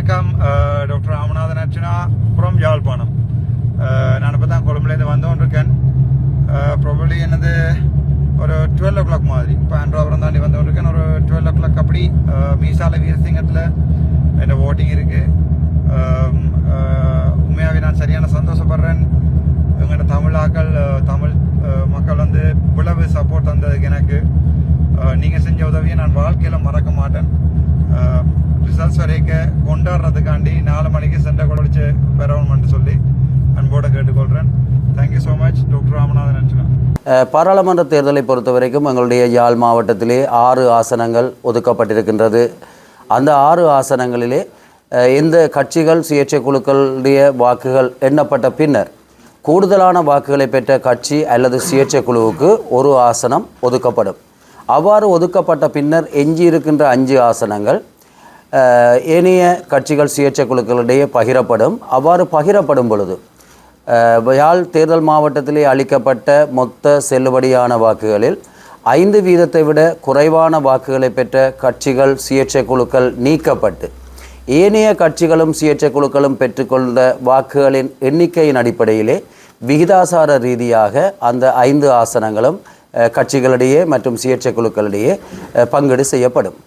வணக்கம். Doctor Ramanathan Archana from Yazhpanam. நான் இப்போ தான் கொழும்புலேருந்து வந்தோன்றிருக்கேன். ப்ராபப்ளி என்னது ஒரு 12 o'clock மாதிரி இப்போ அன்றாபுரம் தாண்டி வந்தோன்றிருக்கேன். ஒரு 12 o'clock அப்படி மீசால வீரசிங்கத்தில் என்ன ஓட்டிங் இருக்குது. உண்மையாகவே நான் சரியான சந்தோஷப்படுறேன். எங்களோட தமிழ் மக்கள் வந்து இவ்வளவு சப்போர்ட் தந்ததுக்கு எனக்கு நீங்கள் செஞ்ச உதவியை நான் வாழ்க்கையில் மறக்க மாட்டேன். ரிசல்ட்ஸ் வரைக்கும் கொண்டாடுறதுக்காண்டி 4 மணிக்கு சென்டர் கொடைச்சு பெறணும்னு சொல்லி அன்போடு கேட்டுக்கொள்கிறேன். Thank you so much doctor Ramanathan Archana. பாராளுமன்ற தேர்தலை பொறுத்த வரைக்கும் எங்களுடைய யாழ் மாவட்டத்திலே 6 ஆசனங்கள் ஒதுக்கப்பட்டிருக்கின்றது. அந்த 6 ஆசனங்களிலே இந்த கட்சிகள் சுயேட்சை குழுக்களுடைய வாக்குகள் எண்ணப்பட்ட பின்னர் கூடுதலான வாக்குகளை பெற்ற கட்சி அல்லது சுயேட்சை குழுவுக்கு ஒரு ஆசனம் ஒதுக்கப்படும். அவ்வாறு ஒதுக்கப்பட்ட பின்னர் எஞ்சி இருக்கின்ற 5 ஆசனங்கள் ஏனைய கட்சிகள் சுயேட்சை குழுக்களிடையே பகிரப்படும். அவ்வாறு பகிரப்படும் பொழுது யாழ் தேர்தல் மாவட்டத்திலே அளிக்கப்பட்ட மொத்த செல்லுபடியான வாக்குகளில் 5% விட குறைவான வாக்குகளை பெற்ற கட்சிகள் சுயேட்சை குழுக்கள் நீக்கப்பட்டு ஏனைய கட்சிகளும் சுயேட்சை குழுக்களும் பெற்றுக்கொண்ட வாக்குகளின் எண்ணிக்கையின் அடிப்படையிலே விகிதாசார ரீதியாக அந்த 5 ஆசனங்களும் கட்சிகளிடையே மற்றும் சுயேட்சை குழுக்களிடையே பங்கீடு செய்யப்படும்.